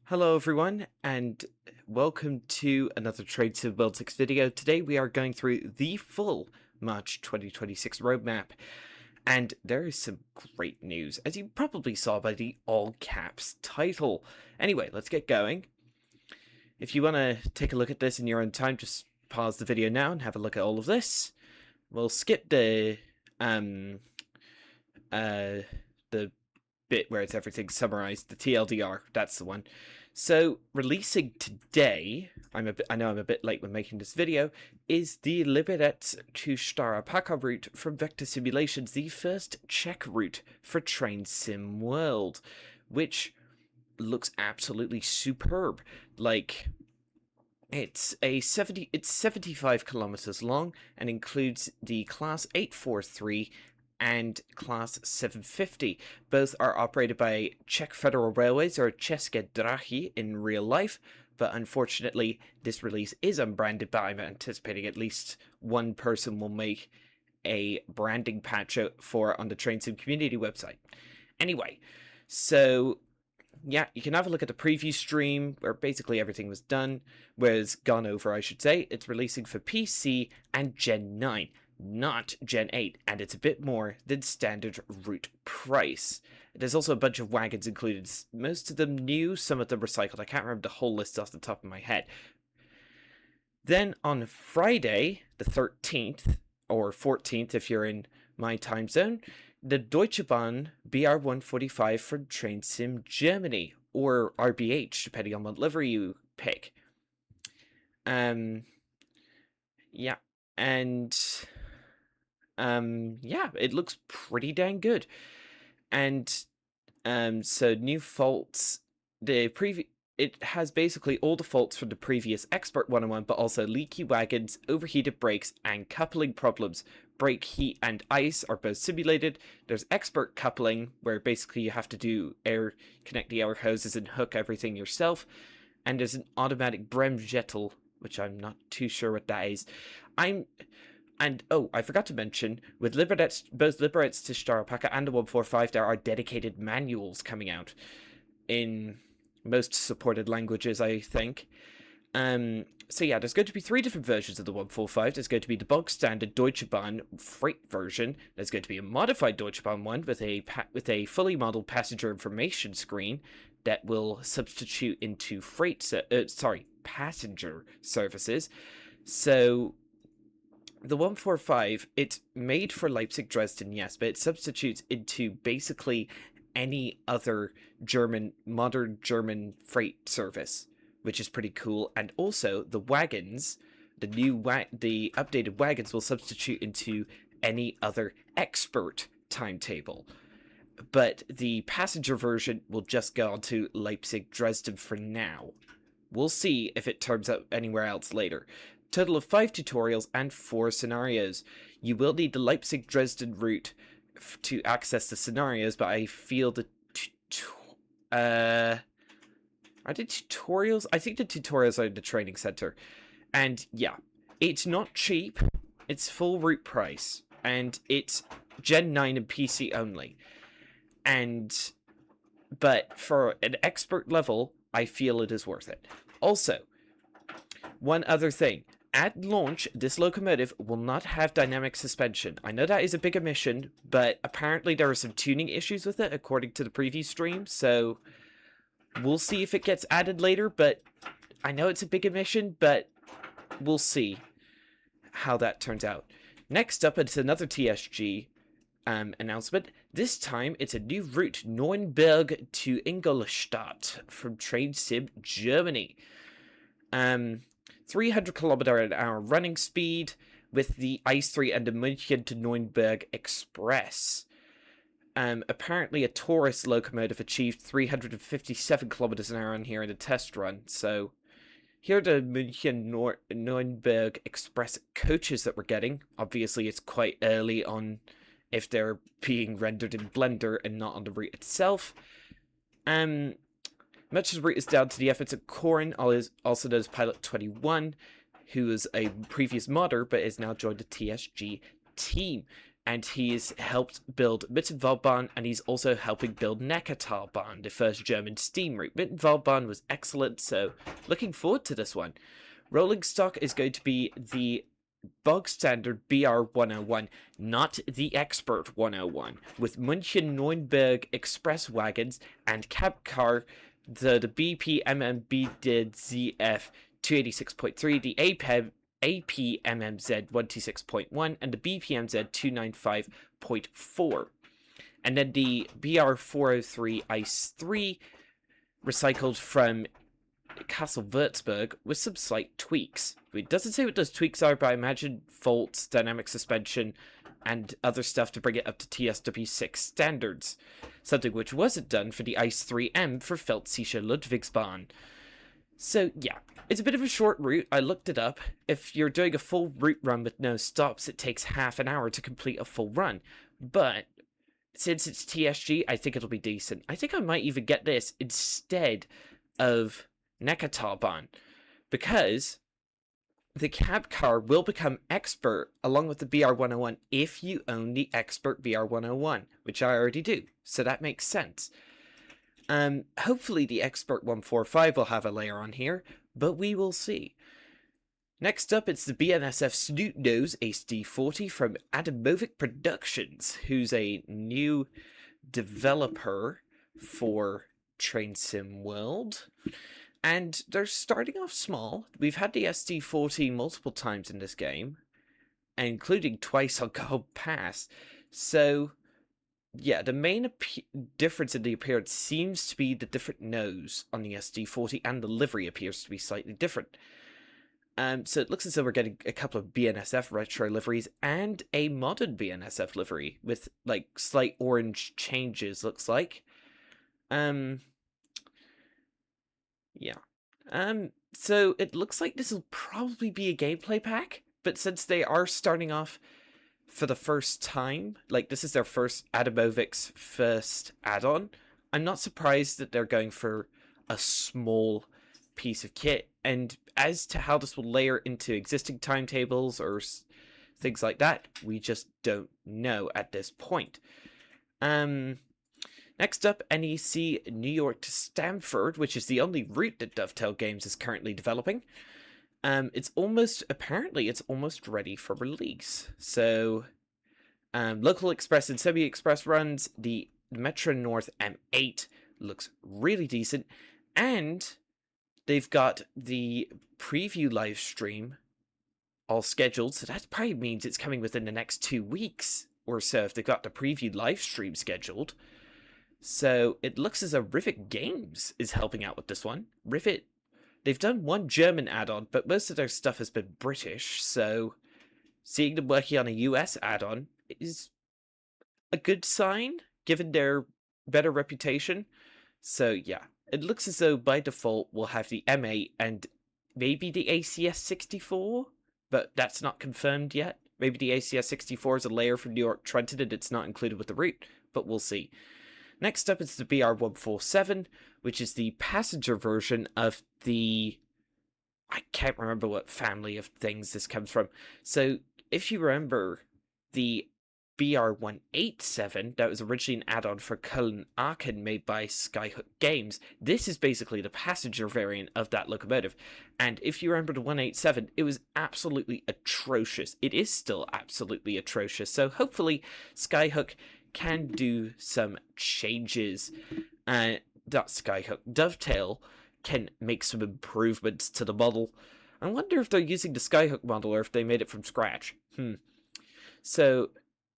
Hello everyone, and welcome to another Trade Sim World 6 video. Today we are going through the full March 2026 roadmap, and there is some great news, as you probably saw by the all caps title. Anyway, let's get going. If you want to take a look at this in your own time, just pause the video now and have a look at all of this. We'll skip the bit where it's everything summarized, the TLDR, that's the one. So, releasing today, I know I'm a bit late when making this video, is the Liberec to Stara Paka route from Vector Simulations, the first Czech route for Train Sim World, which looks absolutely superb. Like, it's 75 kilometers long and includes the Class 843 and Class 750. Both are operated by Czech Federal Railways, or České dráhy in real life, but unfortunately this release is unbranded, but I'm anticipating at least one person will make a branding patch out for it on the Train Sim community website. Anyway, so yeah, you can have a look at the preview stream where basically everything was gone over, I should say. It's releasing for PC and Gen 9, not Gen 8, and it's a bit more than standard route price. There's also a bunch of wagons included, most of them new, some of them recycled. I can't remember the whole list off the top of my head. Then on Friday, the 13th, or 14th if you're in my time zone, the Deutsche Bahn BR145 from Train Sim Germany, or RBH, depending on what livery you pick. Yeah, and yeah, it looks pretty dang good. And so new faults, it has basically all the faults from the previous Expert 101, but also leaky wagons, overheated brakes, and coupling problems. Brake heat and ice are both simulated. There's expert coupling, where basically you have to connect the air hoses and hook everything yourself. And there's an automatic Bremsjettel, which I'm not too sure what that is. I forgot to mention, with both Liberec to Stara Paka and the 145, there are dedicated manuals coming out in most supported languages, I think. So yeah, there's going to be 3 different versions of the 145. There's going to be the bog standard Deutsche Bahn freight version. There's going to be a modified Deutsche Bahn one with a fully modeled passenger information screen that will substitute into passenger services. So the 145, it's made for Leipzig Dresden, yes, but it substitutes into basically any other modern German freight service, which is pretty cool. And also the wagons, the updated wagons will substitute into any other expert timetable. But the passenger version will just go on to Leipzig Dresden for now. We'll see if it turns up anywhere else later. Total of 5 tutorials and 4 scenarios. You will need the Leipzig Dresden route to access the scenarios, but I feel are the tutorials? I think the tutorials are in the training center. And yeah, it's not cheap. It's full route price, and it's Gen 9 and PC only. But for an expert level, I feel it is worth it. Also, one other thing. At launch, this locomotive will not have dynamic suspension. I know that is a big omission, but apparently there are some tuning issues with it, according to the preview stream, so we'll see if it gets added later, but I know it's a big omission, but we'll see how that turns out. Next up, it's another TSG announcement. This time, it's a new route, Nürnberg to Ingolstadt from Train Sim Germany. 300 km/h running speed with the ICE 3 and the München to Nürnberg Express. Apparently a Taurus locomotive achieved 357 km/h on here in a test run. So here are the München Nürnberg Express coaches that we're getting. Obviously it's quite early on if they're being rendered in Blender and not on the route itself. Much of the route is down to the efforts of Corin, also known as Pilot 21, who is a previous modder but is now joined the TSG team. and he's helped build Mittenwaldbahn, and he's also helping build Neckartalbahn, the first German steam route. Mittenwaldbahn was excellent, so looking forward to this one. Rolling stock is going to be the bog standard BR-101, not the Expert 101, with München Neuenberg express wagons and cab car, the BPMMB did ZF 286.3, the APMMZ 126.1, and the BPMZ 295.4. And then the BR-403 ICE 3 recycled from Castle Würzburg with some slight tweaks. It doesn't say what those tweaks are, but I imagine faults, dynamic suspension, and other stuff to bring it up to TSW6 standards. Something which wasn't done for the ICE 3M for Feldsicher Ludwigsbahn. So yeah, it's a bit of a short route. I looked it up. If you're doing a full route run with no stops, it takes half an hour to complete a full run. But since it's TSG, I think it'll be decent. I think I might even get this instead of Neckartalbahn, because the cab car will become expert along with the BR-101 if you own the expert BR-101, which I already do, so that makes sense. Hopefully the expert 145 will have a layer on here, but we will see. Next up, it's the BNSF Snoot Nose HD40 from Adamovic Productions, who's a new developer for Train Sim World. And they're starting off small. We've had the SD40 multiple times in this game, including twice on Gold Pass. So, yeah, the main difference in the appearance seems to be the different nose on the SD40, and the livery appears to be slightly different. So it looks as though we're getting a couple of BNSF retro liveries and a modern BNSF livery with, like, slight orange changes, looks like. Yeah. So it looks like this will probably be a gameplay pack, but since they are starting off for the first time, like this is their first, Adamovic's first add-on, I'm not surprised that they're going for a small piece of kit. And as to how this will layer into existing timetables or things like that, we just don't know at this point. Next up, NEC New York to Stamford, which is the only route that Dovetail Games is currently developing. Apparently it's almost ready for release. So, local express and semi-express runs, the Metro North M8 looks really decent, and they've got the preview live stream all scheduled, so that probably means it's coming within the next 2 weeks or so if they've got the preview live stream scheduled. So it looks as though Rivet Games is helping out with this one. Rivet, they've done one German add-on, but most of their stuff has been British, so seeing them working on a US add-on is a good sign, given their better reputation. So yeah, it looks as though by default we'll have the M8 and maybe the ACS64, but that's not confirmed yet. Maybe the ACS64 is a layer from New York Trenton and it's not included with the route, but we'll see. Next up is the BR-147, which is the passenger version of the... I can't remember what family of things this comes from. So, if you remember, the BR-187, that was originally an add-on for Köln-Aachen made by Skyhook Games, this is basically the passenger variant of that locomotive. And if you remember the 187, it was absolutely atrocious. It is still absolutely atrocious. So, hopefully, Skyhook can do some changes. Not Skyhook, Dovetail can make some improvements to the model. I wonder if they're using the Skyhook model or if they made it from scratch. So,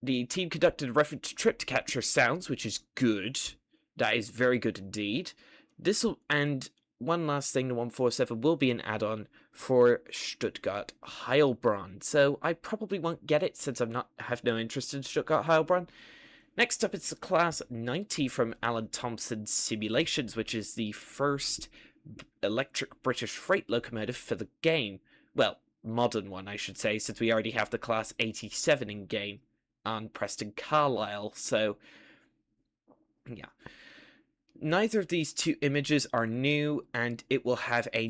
the team conducted a reference trip to capture sounds, which is good. That is very good indeed. And one last thing, the 147 will be an add-on for Stuttgart Heilbronn. So I probably won't get it since have no interest in Stuttgart Heilbronn. Next up, it's the Class 90 from Alan Thompson's Simulations, which is the first electric British freight locomotive for the game. Well, modern one, I should say, since we already have the Class 87 in game on Preston Carlisle. So, yeah. Neither of these two images are new, and it will have a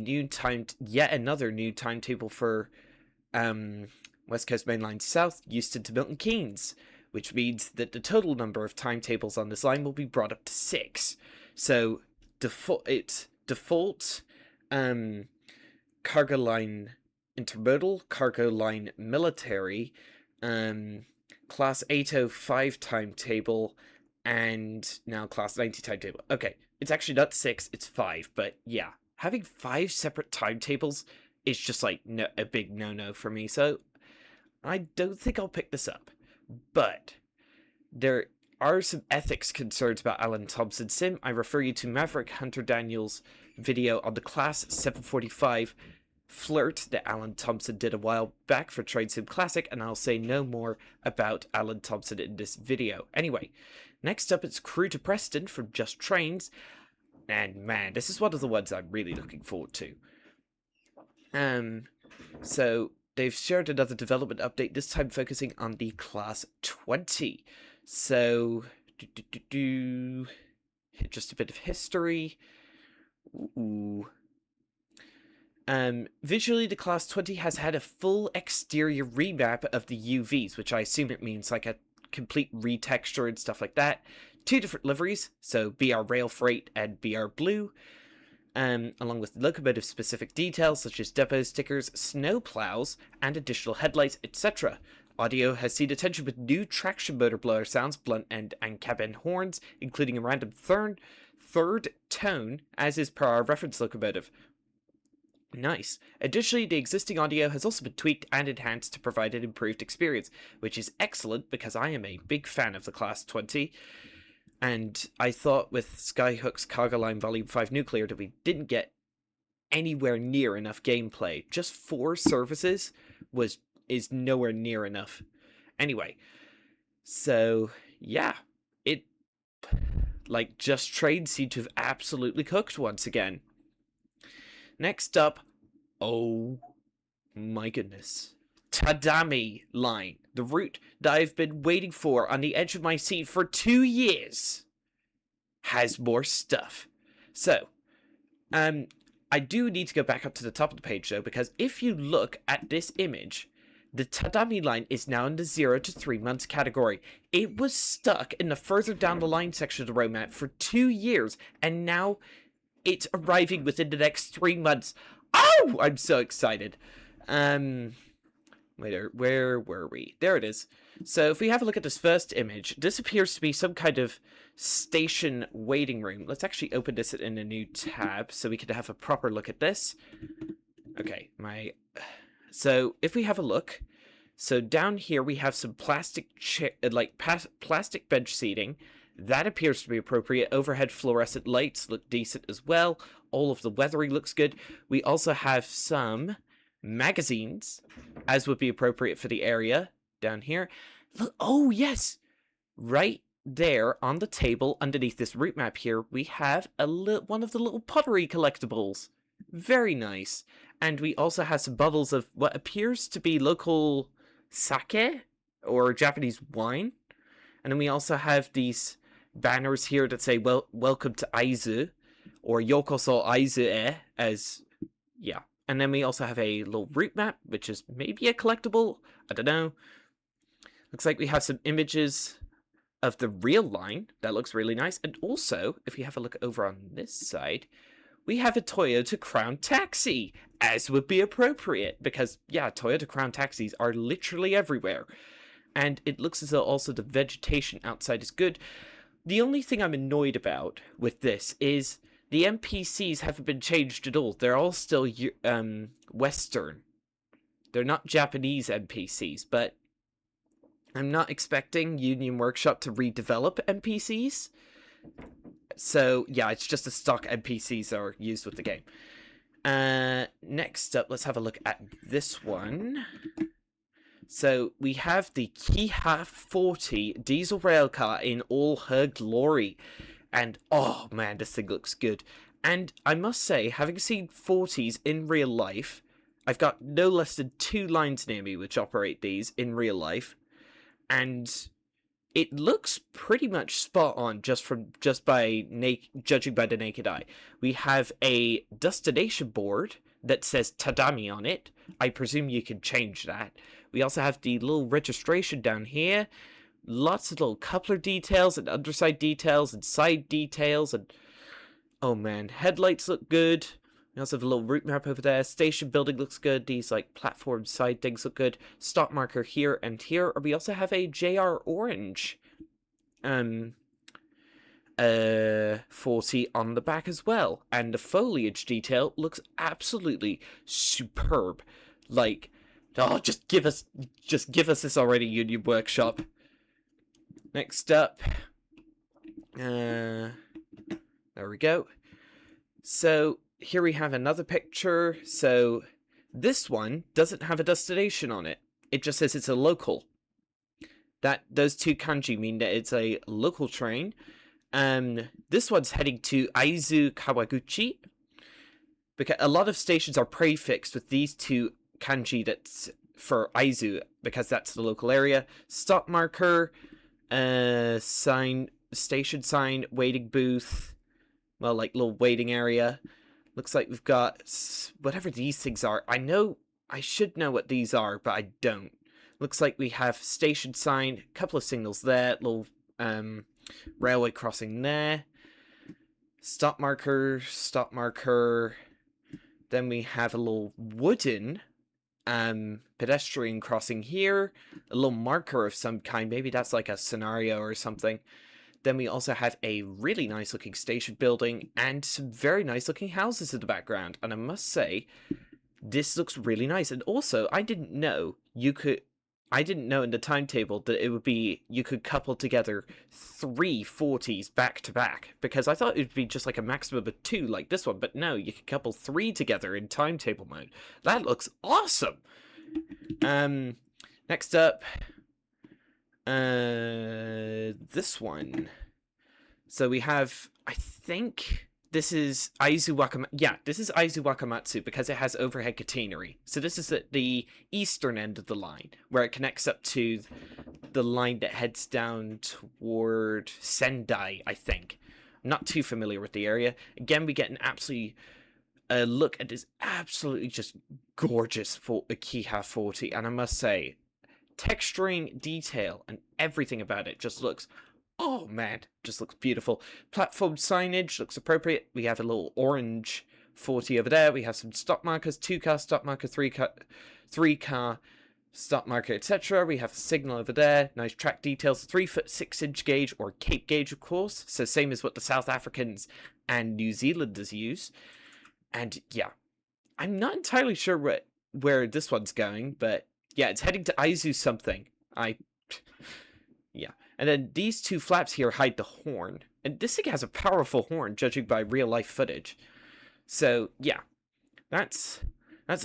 yet another new timetable for West Coast Main Line South, Euston to Milton Keynes, which means that the total number of timetables on this line will be brought up to 6. So default cargo line intermodal, cargo line military, class 805 timetable, and now class 90 timetable. Okay, it's actually not 6, it's 5, but yeah, having 5 separate timetables is just like a big no-no for me, so I don't think I'll pick this up. But there are some ethics concerns about Alan Thompson's sim. I refer you to Maverick Hunter Daniels' video on the Class 745 flirt that Alan Thompson did a while back for Train Sim Classic, and I'll say no more about Alan Thompson in this video. Anyway, next up it's Crew to Preston from Just Trains, and man, this is one of the ones I'm really looking forward to. So they've shared another development update, this time focusing on the Class 20. So, just a bit of history. Ooh. Visually, the Class 20 has had a full exterior remap of the UVs, which I assume it means like a complete retexture and stuff like that. 2 different liveries, so BR Rail Freight and BR Blue, along with locomotive-specific details such as depot stickers, snow plows, and additional headlights, etc. Audio has seen attention with new traction motor blower sounds, blunt end and cabin horns, including a random third tone, as is per our reference locomotive. Nice. Additionally, the existing audio has also been tweaked and enhanced to provide an improved experience, which is excellent because I am a big fan of the Class 20. And I thought with Skyhook's Cargo Line Volume 5 Nuclear that we didn't get anywhere near enough gameplay. Just 4 services is nowhere near enough. Anyway, so yeah, Just Train seemed to have absolutely cooked once again. Next up, oh my goodness, Tadami line, the route that I've been waiting for on the edge of my seat for 2 years, has more stuff. So, I do need to go back up to the top of the page though, because if you look at this image, the Tadami line is now in the 0 to 3 months category. It was stuck in the further down the line section of the roadmap for 2 years, and now it's arriving within the next 3 months. Oh, I'm so excited. Where were we? There it is. So if we have a look at this first image, this appears to be some kind of station waiting room. Let's actually open this in a new tab so we can have a proper look at this. Okay, so if we have a look, so down here we have some plastic plastic bench seating. That appears to be appropriate. Overhead fluorescent lights look decent as well. All of the weathering looks good. We also have some magazines, as would be appropriate for the area down here. Look, oh yes, right there on the table underneath this route map here, we have one of the little pottery collectibles. Very nice. And we also have some bottles of what appears to be local sake or Japanese wine. And then we also have these banners here that say, welcome to Aizu, or Yokoso Aizu as, yeah. And then we also have a little route map, which is maybe a collectible, I don't know. Looks like we have some images of the real line. That looks really nice. And also, if you have a look over on this side, we have a Toyota Crown Taxi, as would be appropriate, because, yeah, Toyota Crown Taxis are literally everywhere. And it looks as though also the vegetation outside is good. The only thing I'm annoyed about with this is the NPCs haven't been changed at all. They're all still Western. They're not Japanese NPCs, but I'm not expecting Union Workshop to redevelop NPCs. So, yeah, it's just the stock NPCs that are used with the game. Next up, let's have a look at this one. So, we have the Kiha 40 diesel railcar in all her glory. And, oh man, this thing looks good. And I must say, having seen 40s in real life, I've got no less than 2 lines near me which operate these in real life. And it looks pretty much spot on just by judging by the naked eye. We have a destination board that says Tadami on it. I presume you can change that. We also have the little registration down here. lots of little coupler details and underside details and side details, and oh man, headlights look good. We also have a little route map over there. Station building looks good. These like platform side things look good. Stop marker here and here. We also have a JR Orange 40 on the back as well, and the foliage detail looks absolutely superb. Like, oh, just give us this already, Union Workshop. Next up, there we go. So here we have another picture. So this one doesn't have a destination on it. It just says it's a local. Those two kanji mean that it's a local train. This one's heading to Aizu Kawaguchi, because a lot of stations are prefixed with these two kanji that's for Aizu, because that's the local area. Stop marker, sign, station sign, waiting booth, well, like little waiting area. Looks like we've got whatever these things are. I should know what these are, but I don't. Looks like we have station sign, a couple of signals there, little railway crossing there, stop marker. Then we have a little wooden pedestrian crossing here, a little marker of some kind. Maybe that's like a scenario or something. Then we also have a really nice looking station building and some very nice looking houses in the background. And I must say, this looks really nice. And also, I didn't know in the timetable that it would be, you could couple together 3 40s back to back, because I thought it would be just like a maximum of 2 like this one, but no, you can couple 3 together in timetable mode. That looks awesome. Next up, this one. So we have, I think this is Aizu Wakamatsu. Yeah, this is Aizu Wakamatsu because it has overhead catenary. So this is at the eastern end of the line, where it connects up to the line that heads down toward Sendai, I think. I'm not too familiar with the area. Again, we get an absolutely look at this absolutely just gorgeous Kiha 40, and I must say, texturing, detail, and everything about it just looks, oh man, just looks beautiful. Platform signage looks appropriate. We have a little orange 40 over there. We have some stop markers, 2-car stop marker, 3-car stop marker, etc. We have a signal over there. Nice track details. 3-foot 6-inch gauge, or Cape gauge, of course. So same as what the South Africans and New Zealanders use. And yeah, I'm not entirely sure where this one's going, but yeah, it's heading to Aizu something. Yeah. And then these 2 flaps here hide the horn. And this thing has a powerful horn, judging by real-life footage. So, yeah. That's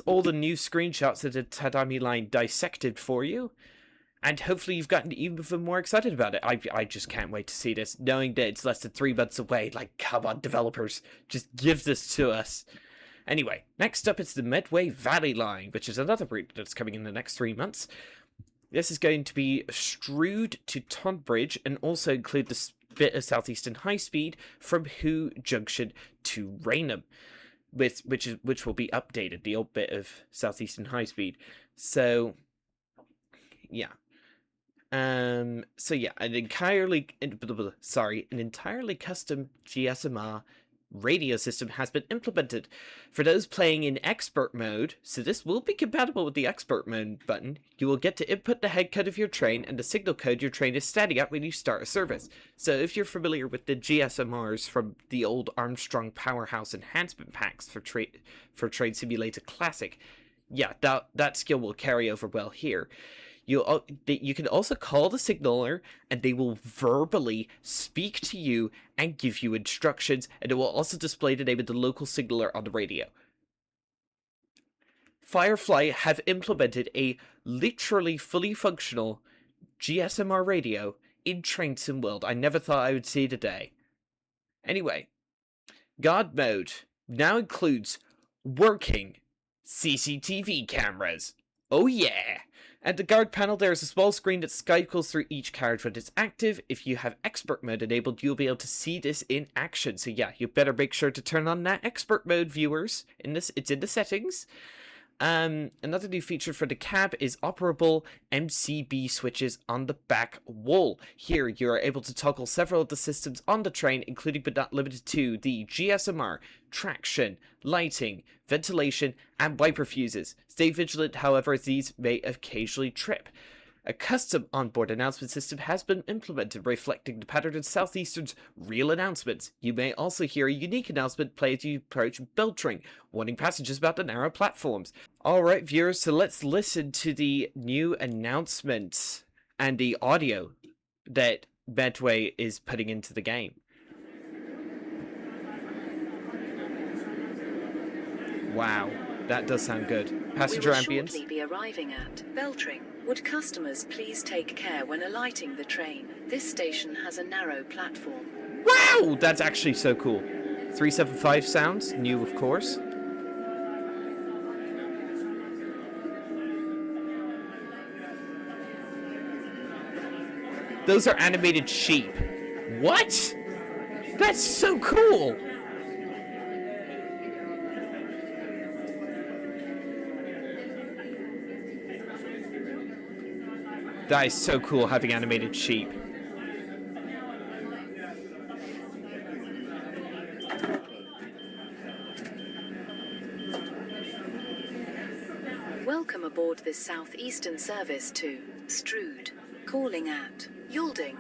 all the new screenshots of the Tadami line dissected for you. And hopefully you've gotten even more excited about it. I just can't wait to see this, knowing that it's less than 3 months away. Like, come on, developers. Just give this to us. Anyway, next up is the Medway Valley line, which is another route that's coming in the next 3 months. This is going to be Strood to Tonbridge, and also include this bit of Southeastern High Speed from Hu Junction to Raynham, which will be updated, the old bit of Southeastern High Speed. So, yeah. So yeah, an entirely custom GSMR radio system has been implemented. For those playing in expert mode, so this will be compatible with the expert mode button, you will get to input the head code of your train and the signal code your train is standing at when you start a service. So if you're familiar with the GSMRs from the old Armstrong Powerhouse enhancement packs for Train Simulator Classic, yeah, that skill will carry over well here. You can also call the signaler, and they will verbally speak to you and give you instructions, and it will also display the name of the local signaler on the radio. Firefly have implemented a literally fully functional GSMR radio in Train Sim World. I never thought I would see the day. Anyway, God mode now includes working CCTV cameras. Oh yeah! At the guard panel, there is a small screen that cycles through each carriage when it's active. If you have expert mode enabled, you'll be able to see this in action. So yeah, you better make sure to turn on that expert mode, viewers. It's in the settings. Another new feature for the cab is operable MCB switches on the back wall. Here, you are able to toggle several of the systems on the train, including but not limited to the GSMR, traction, lighting, ventilation, and wiper fuses. Stay vigilant, however, as these may occasionally trip. A custom onboard announcement system has been implemented, reflecting the pattern of Southeastern's real announcements. You may also hear a unique announcement play as you approach Beltring, warning passengers about the narrow platforms. Alright, viewers, so let's listen to the new announcements and the audio that Medway is putting into the game. Wow, that does sound good. Passenger ambience. We will shortly be arriving at Beltring. Would customers please take care when alighting the train? This station has a narrow platform. Wow, that's actually so cool. 375 sounds, new of course. Those are animated sheep. What? That's so cool. That is so cool, having animated sheep. Welcome aboard this southeastern service to Strood, calling at Yalding,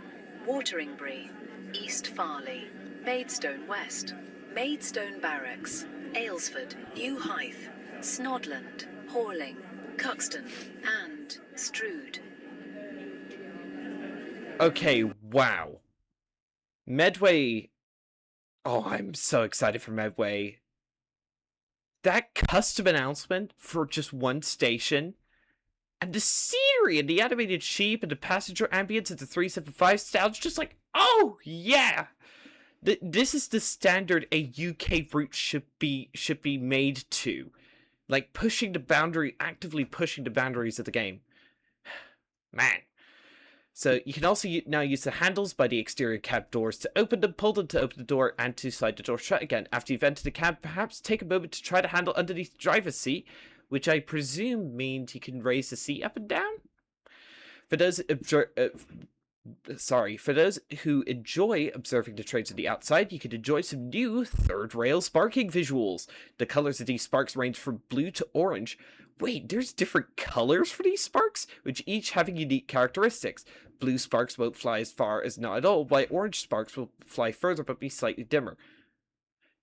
Wateringbury, East Farley, Maidstone West, Maidstone Barracks, Aylesford, New Hythe, Snodland, Horling, Cuxton, and Strood. Okay, wow. Medway. Oh, I'm so excited for Medway. That custom announcement for just one station, and the scenery and the animated sheep and the passenger ambience and the 375 sounds just like, oh yeah! This is the standard a UK route should be made to. Like, pushing the boundary, actively pushing the boundaries of the game. Man. So you can also now use the handles by the exterior cab doors to open them, pull them to open the door, and to slide the door shut again. After you've entered the cab, perhaps take a moment to try the handle underneath the driver's seat, which I presume means you can raise the seat up and down. For those for those who enjoy observing the trains on the outside, you can enjoy some new third rail sparking visuals. The colors of these sparks range from blue to orange. Wait, there's different colors for these sparks, which each having unique characteristics. Blue sparks won't fly as far as not at all, while orange sparks will fly further but be slightly dimmer.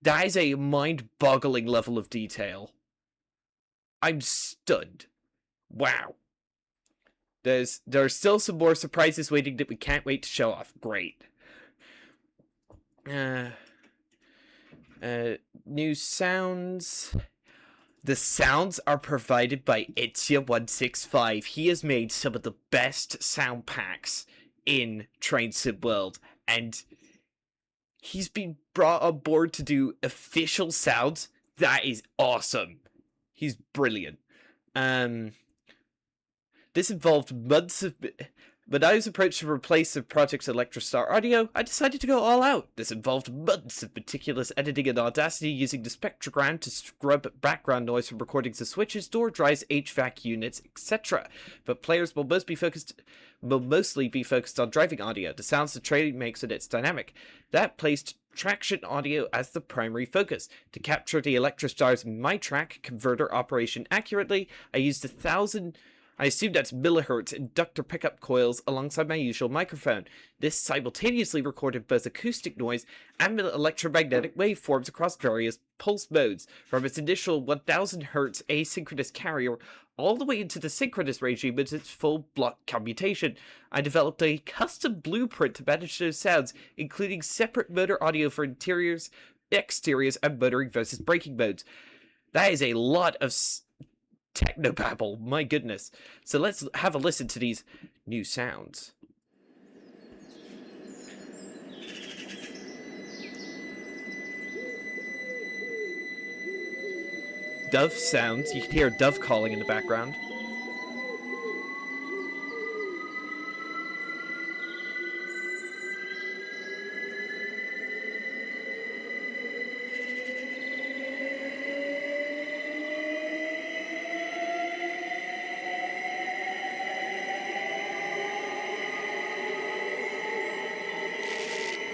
That is a mind-boggling level of detail. I'm stunned. Wow. There's still some more surprises waiting that we can't wait to show off. Great. New sounds. The sounds are provided by Itzia165. He has made some of the best sound packs in Train Sim World, and he's been brought on board to do official sounds. That is awesome. He's brilliant. This involved months of... When I was approached to replace the project's Electrostar audio, I decided to go all out. This involved months of meticulous editing and Audacity using the spectrogram to scrub background noise from recordings of switches, door drives, HVAC units, etc. But players will mostly be focused on driving audio, the sounds the train makes when it's dynamic. That placed traction audio as the primary focus. To capture the Electrostar's MyTrack converter operation accurately, I used 1,000... I assume that's millihertz inductor pickup coils alongside my usual microphone. This simultaneously recorded both acoustic noise and electromagnetic waveforms across various pulse modes, from its initial 1000 Hz asynchronous carrier all the way into the synchronous regime with its full block commutation. I developed a custom blueprint to manage those sounds, including separate motor audio for interiors, exteriors, and motoring versus braking modes. That is a lot of technobabble, my goodness. So let's have a listen to these new sounds. Dove sounds. You can hear a dove calling in the background.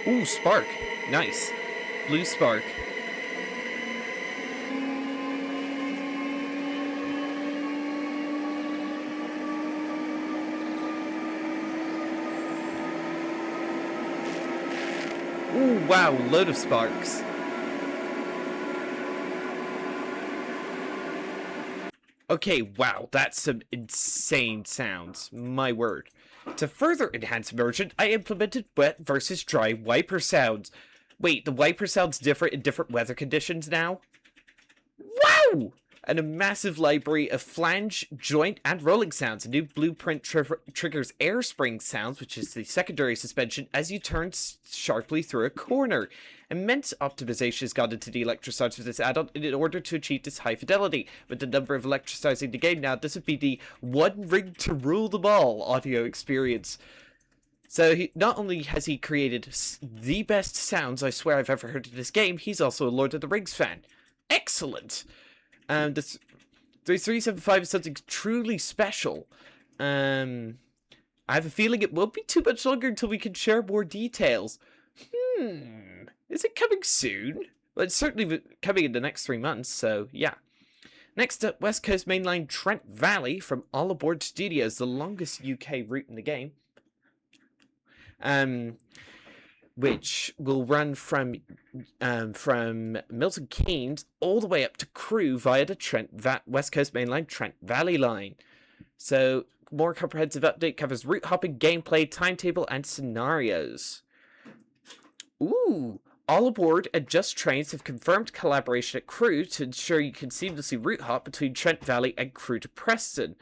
Ooh, spark. Nice. Blue spark. Ooh, wow, load of sparks. Okay, wow, that's some insane sounds. My word. To further enhance immersion, I implemented wet versus dry wiper sounds. Wait, the wiper sounds different in different weather conditions now? Wow! And a massive library of flange, joint, and rolling sounds. A new blueprint triggers air spring sounds, which is the secondary suspension, as you turn sharply through a corner. Immense optimization has gone into the electrostarts for this add-on in order to achieve this high fidelity. With the number of electrostars in the game now, this would be the one ring to rule them all audio experience. So not only has he created the best sounds I swear I've ever heard in this game, he's also a Lord of the Rings fan. Excellent! The 3375 is something truly special. I have a feeling it won't be too much longer until we can share more details. Is it coming soon? Well, it's certainly coming in the next 3 months, so yeah. Next up, West Coast Mainline Trent Valley from All Aboard Studios, the longest UK route in the game. Which will run from Milton Keynes all the way up to Crewe via the West Coast Mainline Trent Valley line. So, more comprehensive update covers route hopping, gameplay, timetable, and scenarios. Ooh! All Aboard and Just Trains have confirmed collaboration at Crewe to ensure you can seamlessly route hop between Trent Valley and Crewe to Preston.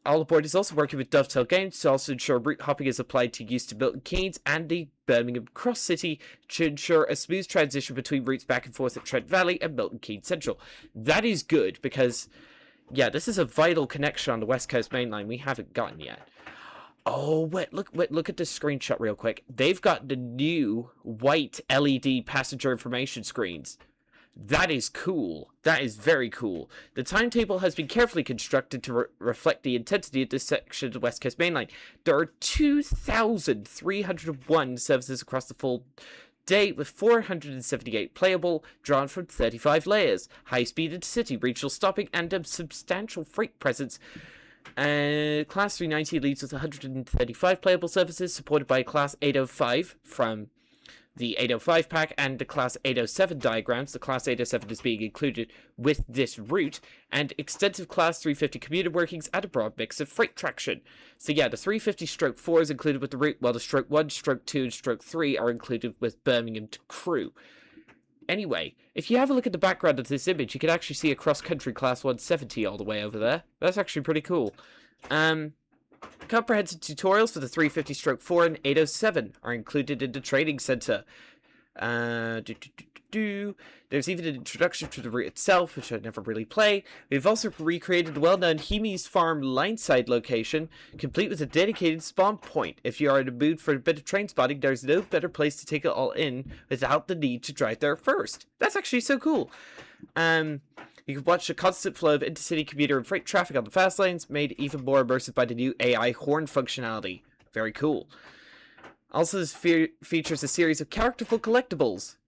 All Aboard is also working with Dovetail Games to also ensure route hopping is applied to use to Milton Keynes and the Birmingham Cross City to ensure a smooth transition between routes back and forth at Trent Valley and Milton Keynes Central. That is good because, yeah, this is a vital connection on the West Coast Main Line we haven't gotten yet. Oh, wait, look at this screenshot real quick. They've got the new white LED passenger information screens. That is cool. That is very cool. The timetable has been carefully constructed to reflect the intensity of this section of the West Coast Main Line. There are 2,301 services across the full day, with 478 playable, drawn from 35 layers. High-speed intercity, regional stopping, and a substantial freight presence. Class 390 leads with 135 playable services, supported by Class 805 from the 805 pack and the Class 807 diagrams. The Class 807 is being included with this route, and extensive Class 350 commuter workings and a broad mix of freight traction. So yeah, the 350/4 is included with the route, while the Stroke 1, Stroke 2, and Stroke 3 are included with Birmingham to Crewe. Anyway, if you have a look at the background of this image, you can actually see a cross-country Class 170 all the way over there. That's actually pretty cool. Comprehensive tutorials for the 350/4 and 807 are included in the training center. There's even an introduction to the route itself, which I never really play. We've also recreated the well-known Hemi's Farm lineside location, complete with a dedicated spawn point. If you are in the mood for a bit of train spotting, there's no better place to take it all in without the need to drive there first. That's actually so cool. You can watch the constant flow of intercity commuter and freight traffic on the fast lanes, made even more immersive by the new AI horn functionality. Very cool. Also, this features a series of characterful collectibles.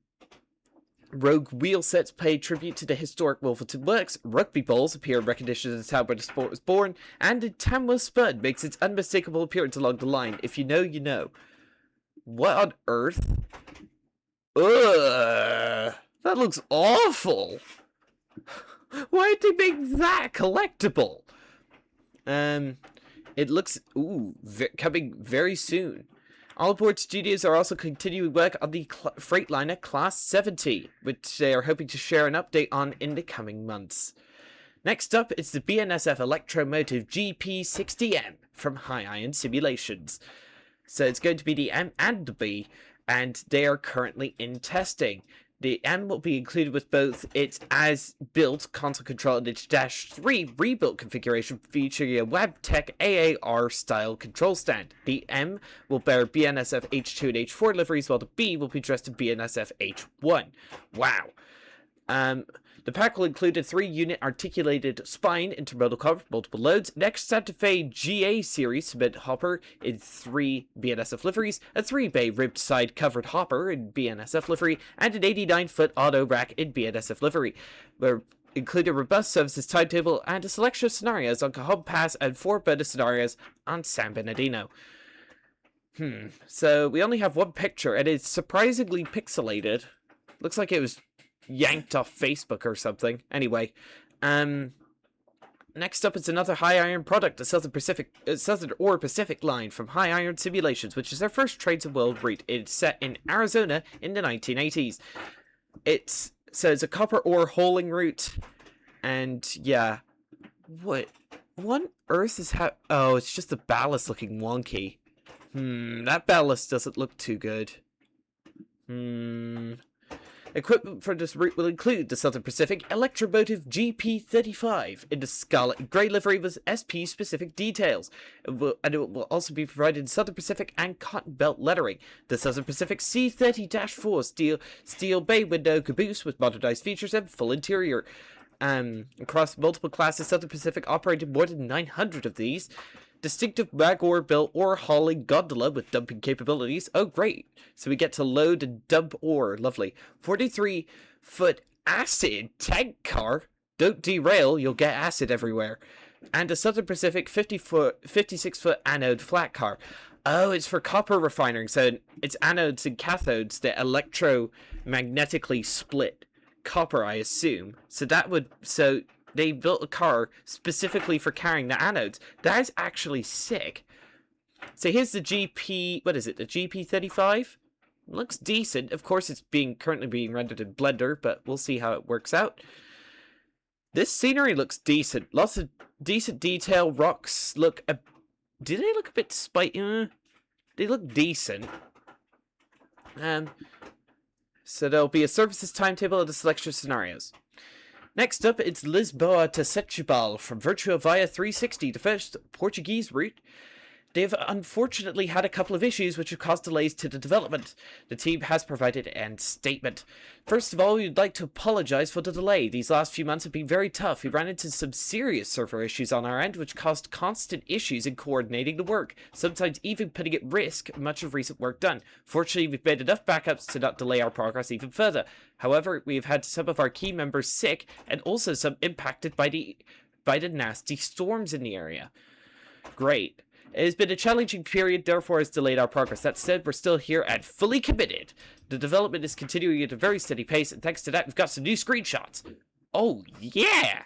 Rogue wheel sets pay tribute to the historic Wolverton Works, rugby balls appear in recognition of the town where the sport was born, and a Tamworth Spud makes its unmistakable appearance along the line. If you know, you know. What on earth? Ugh! That looks awful! Why did they make that collectible? It looks, coming very soon. All Aboard Studios are also continuing work on the Freightliner Class 70, which they are hoping to share an update on in the coming months. Next up, it's the BNSF Electromotive GP60M from High Iron Simulations. So it's going to be the M and the B, and they are currently in testing. The M will be included with both its as-built console control and its Dash 3 rebuilt configuration featuring a WebTech AAR-style control stand. The M will bear BNSF H2 and H4 liveries, while the B will be dressed in BNSF H1. Wow. The pack will include a 3-unit articulated spine, intermodal cover, multiple loads, next Santa Fe GA series cement hopper in 3 BNSF liveries, a 3-bay ribbed side covered hopper in BNSF livery, and an 89-foot auto rack in BNSF livery. We're include a robust services timetable and a selection of scenarios on Cajon Pass and 4 bonus scenarios on San Bernardino. So we only have one picture, and it's surprisingly pixelated. Looks like it was yanked off Facebook or something. Anyway, next up is another High Iron product, the Southern or Pacific line from High Iron Simulations, which is their first Trains of World route. It's set in Arizona in the 1980s. It's a copper ore hauling route, and yeah, what on earth is oh, it's just the ballast looking wonky. That ballast doesn't look too good. Equipment for this route will include the Southern Pacific Electromotive GP35 in the Scarlet Grey livery with SP-specific details. It will also be provided in Southern Pacific and Cotton Belt lettering. The Southern Pacific C30-4 steel bay window caboose with modernized features and full interior. Across multiple classes, Southern Pacific operated more than 900 of these. Distinctive Magor built ore hauling gondola with dumping capabilities. Oh, great. So we get to load and dump ore. Lovely. 43-foot acid tank car. Don't derail, you'll get acid everywhere. And a Southern Pacific 56-foot anode flat car. Oh, it's for copper refining. So it's anodes and cathodes that electromagnetically split copper, I assume. So they built a car specifically for carrying the anodes. That is actually sick. So here's the GP... What is it? The GP35? Looks decent. Of course, it's currently being rendered in Blender, but we'll see how it works out. This scenery looks decent. Lots of decent detail. Rocks look... Do they look a bit spiky? They look decent. So there'll be a services timetable and a selection of scenarios. Next up, it's Lisboa to Setúbal from Virtua Via 360, the first Portuguese route. They've unfortunately had a couple of issues which have caused delays to the development. The team has provided an statement. First of all, we'd like to apologize for the delay. These last few months have been very tough. We ran into some serious server issues on our end, which caused constant issues in coordinating the work, sometimes even putting at risk much of recent work done. Fortunately, we've made enough backups to not delay our progress even further. However, we've had some of our key members sick, and also some impacted by the nasty storms in the area. Great. It has been a challenging period, therefore has delayed our progress. That said, we're still here and fully committed. The development is continuing at a very steady pace, and thanks to that, we've got some new screenshots. Oh, yeah!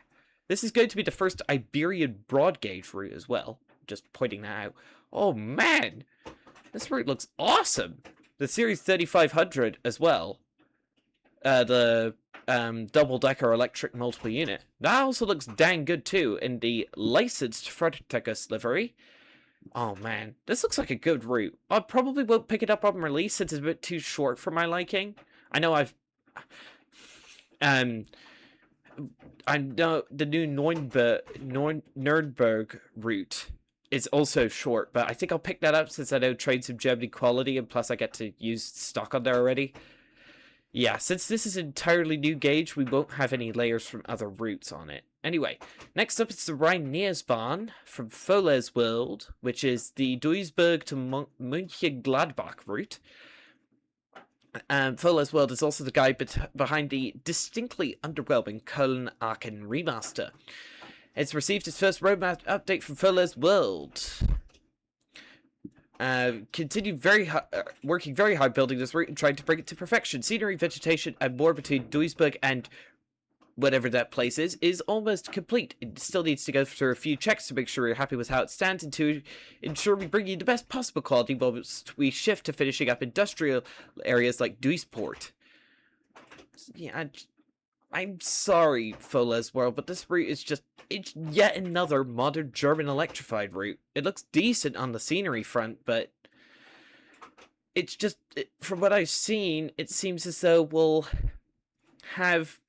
This is going to be the first Iberian broad gauge route as well. Just pointing that out. Oh, man! This route looks awesome! The Series 3500 as well. The double-decker electric multiple unit. That also looks dang good, too, in the licensed Fredricus livery. Oh man, this looks like a good route. I probably won't pick it up on release since it's a bit too short for my liking. I know I know the new Nürnberg route is also short, but I think I'll pick that up since I know Trains of Germany quality, and plus I get to use stock on there already. Yeah, since this is an entirely new gauge, we won't have any layers from other routes on it. Anyway, next up is the Rhein-Neasbahn from Foles World, which is the Duisburg to Mönchengladbach route. Foles World is also the guy behind the distinctly underwhelming Köln-Aachen remaster. It's received its first roadmap update from Foles World. Continue working very hard building this route and trying to bring it to perfection. Scenery, vegetation, and more between Duisburg and whatever that place is almost complete. It still needs to go through a few checks to make sure we're happy with how it stands and to ensure we bring you the best possible quality whilst we shift to finishing up industrial areas like Duisport. Yeah, I'm sorry, Foles World, but this route is it's yet another modern German electrified route. It looks decent on the scenery front, but it's from what I've seen, it seems as though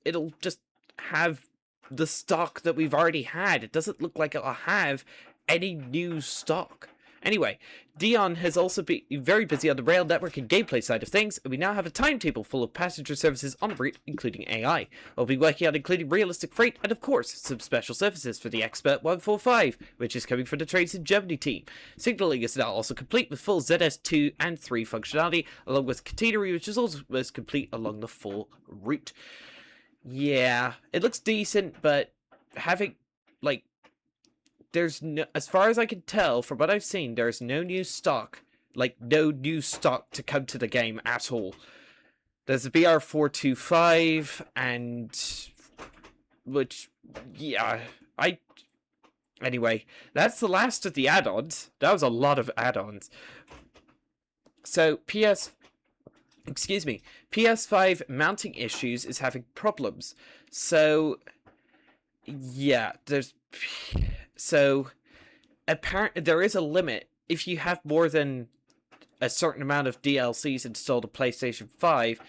it'll just have the stock that we've already had. It doesn't look like it'll have any new stock. Anyway, Dion has also been very busy on the rail network and gameplay side of things, and we now have a timetable full of passenger services on the route, including AI. We'll be working on including realistic freight and, of course, some special services for the Expert 145, which is coming from the Trains in Germany team. Signaling is now also complete with full ZS2 and 3 functionality, along with catenary, which is also complete along the full route. Yeah, it looks decent, but having, like, there's no, as far as I can tell from what I've seen, there's no new stock, no new stock to come to the game at all. There's a BR425 and anyway, that's the last of the add-ons. That was a lot of add-ons. So PS5 mounting issues is having problems. So yeah, apparently there is a limit. If you have more than a certain amount of DLCs installed on PlayStation 5,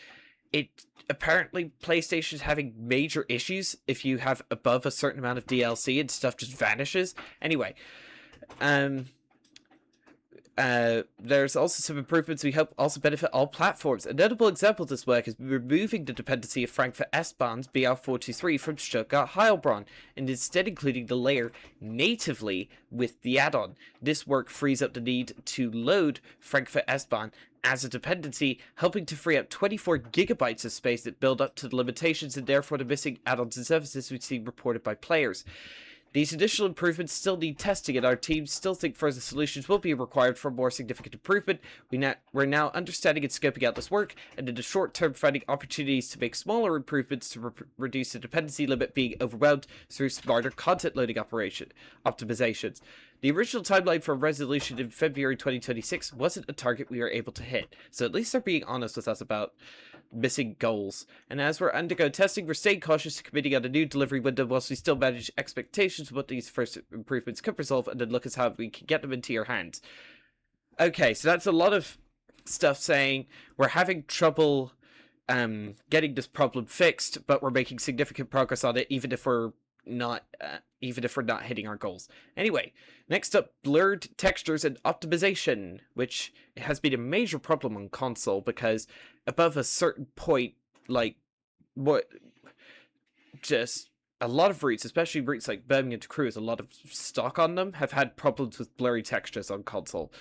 apparently PlayStation's having major issues if you have above a certain amount of DLC and stuff just vanishes. Anyway, there's also some improvements we hope also benefit all platforms. A notable example of this work is removing the dependency of Frankfurt S-Bahn's BR423 from Stuttgart Heilbronn, and instead including the layer natively with the add-on. This work frees up the need to load Frankfurt S-Bahn as a dependency, helping to free up 24 gigabytes of space that build up to the limitations and therefore the missing add-ons and services we've seen reported by players. These additional improvements still need testing, and our teams still think further solutions will be required for more significant improvement. We're now understanding and scoping out this work, and in the short term finding opportunities to make smaller improvements to reduce the dependency limit being overwhelmed through smarter content loading optimizations. The original timeline for resolution in February 2026 wasn't a target we were able to hit, so at least they're being honest with us about missing goals. And as we're undergo testing, we're staying cautious to committing on a new delivery window whilst we still manage expectations of what these first improvements could resolve, and then look at how we can get them into your hands. Okay, so that's a lot of stuff saying we're having trouble getting this problem fixed, but we're making significant progress on it, even if we're not hitting our goals. Anyway, next up, blurred textures and optimization, which has been a major problem on console because above a certain point, just a lot of routes, especially routes like Birmingham to Crewe, a lot of stock on them, have had problems with blurry textures on console.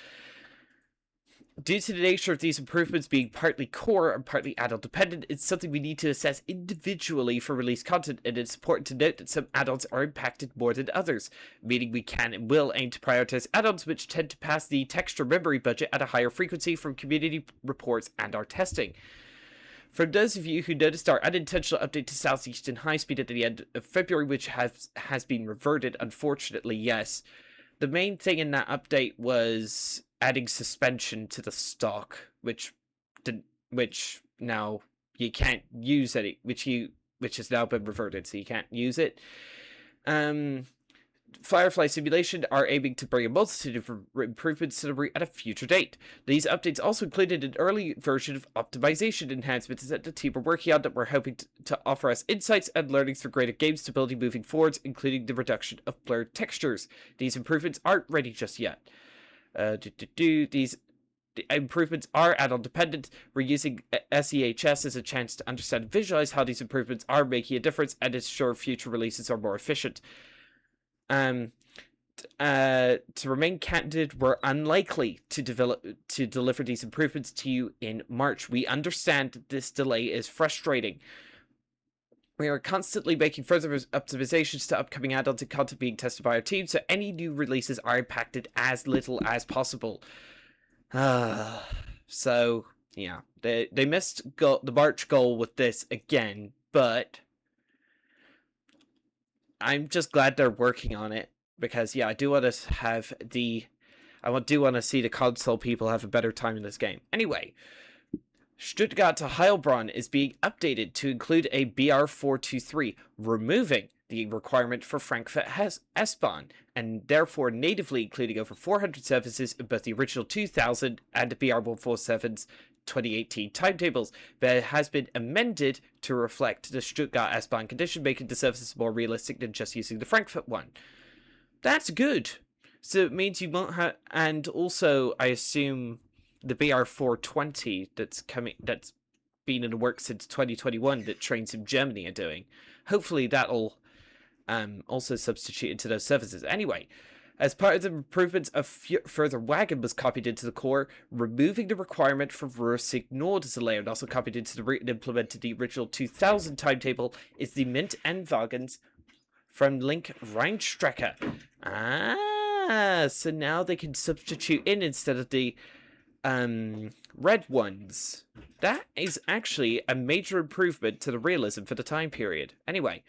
Due to the nature of these improvements being partly core and partly add-on dependent, it's something we need to assess individually for release content, and it's important to note that some add-ons are impacted more than others, meaning we can and will aim to prioritize add-ons which tend to pass the texture memory budget at a higher frequency from community reports and our testing. For those of you who noticed our unintentional update to Southeastern High Speed at the end of February, which has been reverted, unfortunately, yes. The main thing in that update was adding suspension to the stock, which now you can't use which has now been reverted, so you can't use it. Firefly Simulation are aiming to bring a multitude of improvements to the route at a future date. These updates also included an early version of optimization enhancements that the team are working on that we're hoping to offer us insights and learnings for greater game stability moving forwards, including the reduction of blurred textures. These improvements aren't ready just yet. These improvements are add-on dependent. We're using SEHS as a chance to understand and visualize how these improvements are making a difference and ensure future releases are more efficient. To remain candid, we're unlikely to deliver these improvements to you in March. We understand that this delay is frustrating. We are constantly making further optimizations to upcoming add-ons and content being tested by our team, so any new releases are impacted as little as possible. So, yeah, they missed the March goal with this again, but I'm just glad they're working on it, because, yeah, I do want to see the console people have a better time in this game. Anyway, Stuttgart to Heilbronn is being updated to include a BR423, removing the requirement for Frankfurt S-Bahn, and therefore natively including over 400 services in both the original 2000 and the BR147's 2018 timetables, but it has been amended to reflect the Stuttgart S-Bahn condition, making the services more realistic than just using the Frankfurt one. That's good. So it means you won't have, and also I assume the BR420 that's been in the works since 2021 that trains in Germany are doing. Hopefully that'll also substitute into those services. Anyway, as part of the improvements, a further wagon was copied into the core, removing the requirement for reverse ignored as a layout. Also copied into the route and implemented the original 2000 timetable is the Mint and wagons from Link Rheinstrecke. So now they can substitute in instead of the red ones. That is actually a major improvement to the realism for the time period. Anyway,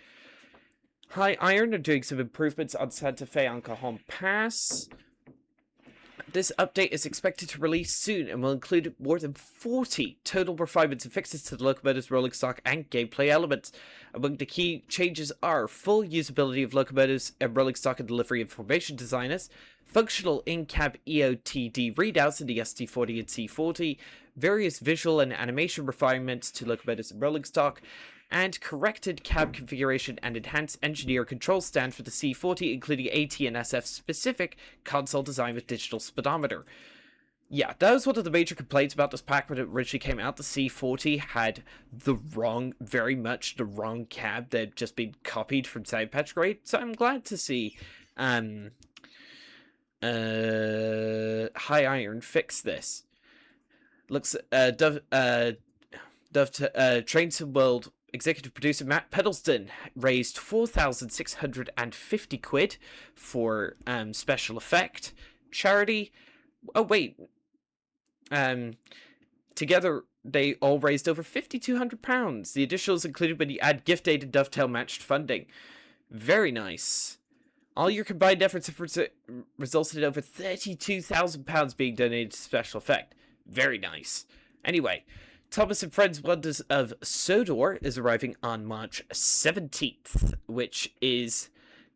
High Iron are doing some improvements on Santa Fe and Cajon Pass. This update is expected to release soon and will include more than 40 total refinements and fixes to the locomotive's rolling stock and gameplay elements. Among the key changes are full usability of locomotives and rolling stock and delivery information designers, functional in-cab EOTD readouts in the ST40 and C40, various visual and animation refinements to locomotives and rolling stock, and corrected cab configuration and enhanced engineer control stand for the C40, including AT and SF specific console design with digital speedometer. Yeah, that was one of the major complaints about this pack when it originally came out. The C40 had very much the wrong cab that had just been copied from Sound Petrograd, so I'm glad to see High Iron fix this. Looks, Trains World executive producer Matt Pedalston raised 4,650 quid for special effect charity. Oh wait, together they all raised over £5,200. The additionals included when you add gift aid and dovetail matched funding. Very nice. All your combined efforts have resulted in over £32,000 being donated to special effect. Very nice. Anyway, Thomas and Friends Wonders of Sodor is arriving on March 17th, which is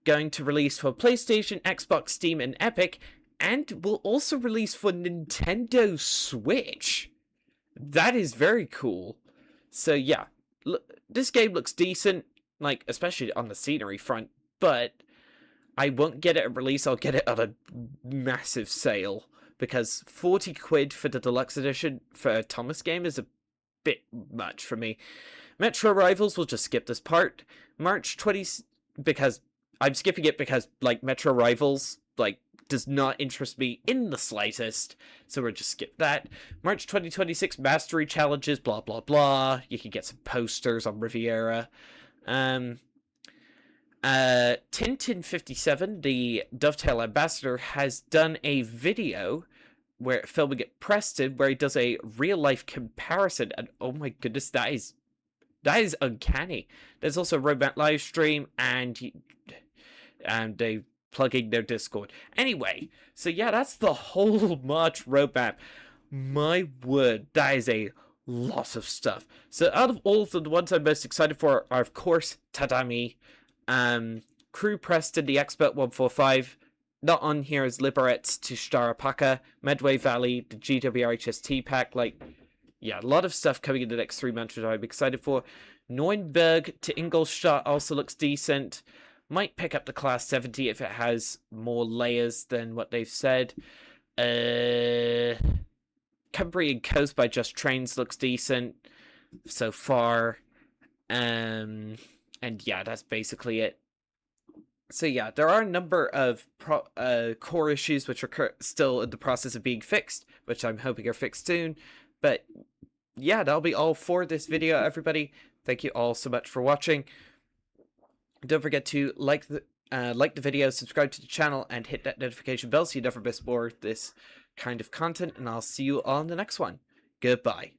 going to release for PlayStation, Xbox, Steam, and Epic, and will also release for Nintendo Switch. That is very cool. So yeah, this game looks decent, like, especially on the scenery front, but I won't get it at release, I'll get it at a massive sale, because 40 quid for the deluxe edition for a Thomas game is a bit much for me. Metro Rivals, will just skip this part. March 20, because I'm skipping it because, like, Metro Rivals, like, does not interest me in the slightest, so we'll just skip that. March 2026 Mastery Challenges, blah blah blah. You can get some posters on Riviera. Tintin57, the Dovetail ambassador, has done a video where filming at Preston, where he does a real life comparison, and oh my goodness, that is uncanny. There's also a roadmap live stream, and they plugging their Discord. Anyway, so yeah, that's the whole March roadmap. My word, that is a lot of stuff. So out of all of them, the ones I'm most excited for are, of course, Tadami, Crew Preston, the Expert 145. Not on here is Liberec to Starapaka, Medway Valley, the GWRHST pack. Like, yeah, a lot of stuff coming in the next 3 months, which I'm excited for. Neuenberg to Ingolstadt also looks decent. Might pick up the Class 70 if it has more layers than what they've said. Cumbrian Coast by Just Trains looks decent so far. And yeah, that's basically it. So yeah, there are a number of core issues which are still in the process of being fixed, which I'm hoping are fixed soon. But yeah, that'll be all for this video, everybody. Thank you all so much for watching. Don't forget to like the video, subscribe to the channel, and hit that notification bell so you never miss more of this kind of content. And I'll see you all in the next one. Goodbye.